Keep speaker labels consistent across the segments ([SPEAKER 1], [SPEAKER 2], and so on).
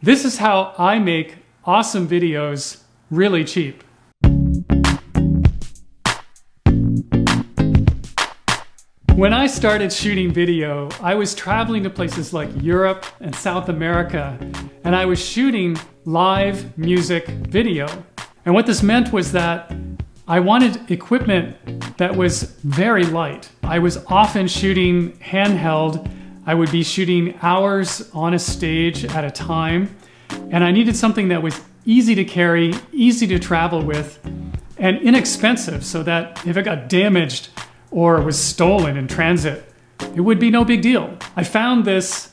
[SPEAKER 1] This is how I make awesome videos really cheap. When I started shooting video, I was traveling to places like Europe and South America, and I was shooting live music video. And what this meant was that I wanted equipment that was very light. I was often shooting handheld. I would be shooting hours on a stage at a time, and I needed something that was easy to carry, easy to travel with, and inexpensive, so that if it got damaged or was stolen in transit, it would be no big deal. I found this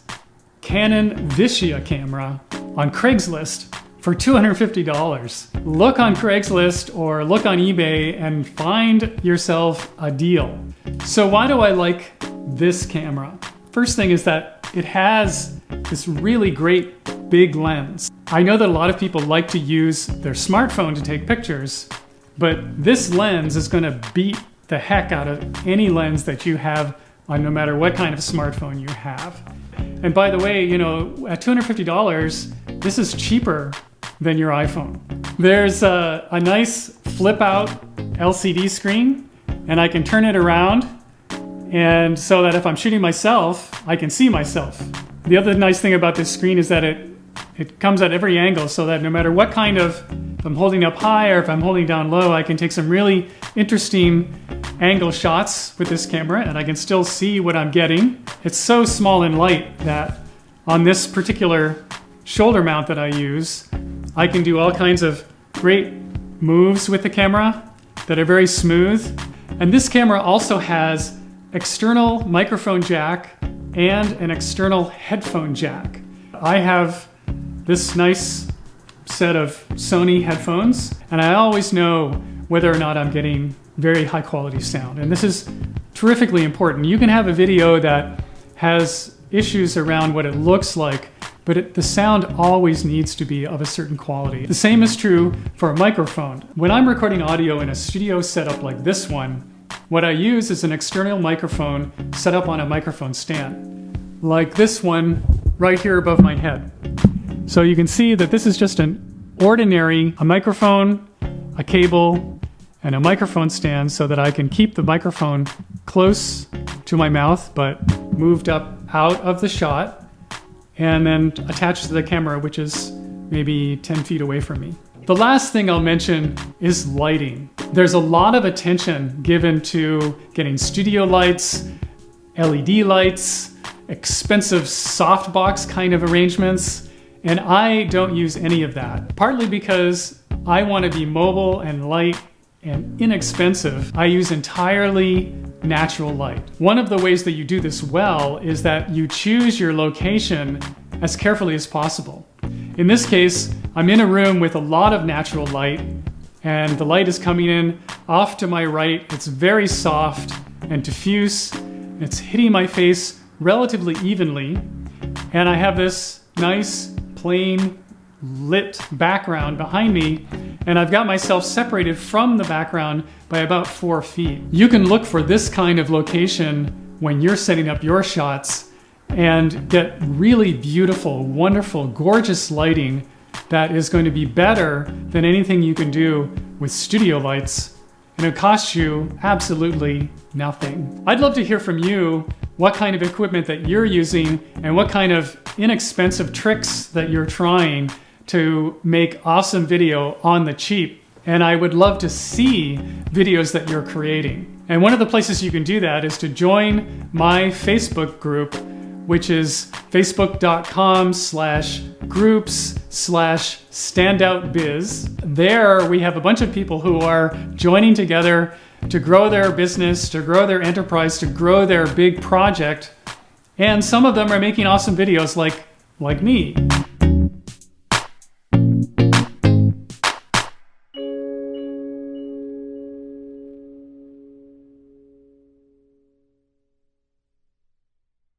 [SPEAKER 1] Canon Vixia camera on Craigslist for $250. Look on Craigslist or look on eBay and find yourself a deal. So why do I like this camera? First thing is that it has this really great big lens. I know that a lot of people like to use their smartphone to take pictures, but this lens is gonna beat the heck out of any lens that you have on no matter what kind of smartphone you have. And by the way, you know, at $250, this is cheaper than your iPhone. There's a nice flip out LCD screen, and I can turn it around, and so that if I'm shooting myself, I can see myself. The other nice thing about this screen is that it comes at every angle, so that no matter what kind of, if I'm holding up high or if I'm holding down low, I can take some really interesting angle shots with this camera, and I can still see what I'm getting. It's so small and light that on this particular shoulder mount that I use, I can do all kinds of great moves with the camera that are very smooth. And this camera also has external microphone jack and an external headphone jack. I have this nice set of Sony headphones, and I always know whether or not I'm getting very high quality sound. And this is terrifically important. You can have a video that has issues around what it looks like, but the sound always needs to be of a certain quality. The same is true for a microphone. When I'm recording audio in a studio setup like this one, what I use is an external microphone set up on a microphone stand, like this one right here above my head. So you can see that this is just an ordinary, a microphone, a cable, and a microphone stand, so that I can keep the microphone close to my mouth but moved up out of the shot, and then attached to the camera, which is maybe 10 feet away from me. The last thing I'll mention is lighting. There's a lot of attention given to getting studio lights, LED lights, expensive softbox kind of arrangements, and I don't use any of that. Partly because I want to be mobile and light and inexpensive. I use entirely natural light. One of the ways that you do this well is that you choose your location as carefully as possible. In this case, I'm in a room with a lot of natural light, and the light is coming in off to my right. It's very soft and diffuse. It's hitting my face relatively evenly, and I have this nice, plain, lit background behind me, and I've got myself separated from the background by about 4 feet. You can look for this kind of location when you're setting up your shots and get really beautiful, wonderful, gorgeous lighting that is going to be better than anything you can do with studio lights, and it costs you absolutely nothing. I'd love to hear from you what kind of equipment that you're using and what kind of inexpensive tricks that you're trying to make awesome video on the cheap. And I would love to see videos that you're creating. And one of the places you can do that is to join my Facebook group, which is facebook.com/groups/standoutbiz. There we have a bunch of people who are joining together to grow their business, to grow their enterprise, to grow their big project. And some of them are making awesome videos like me.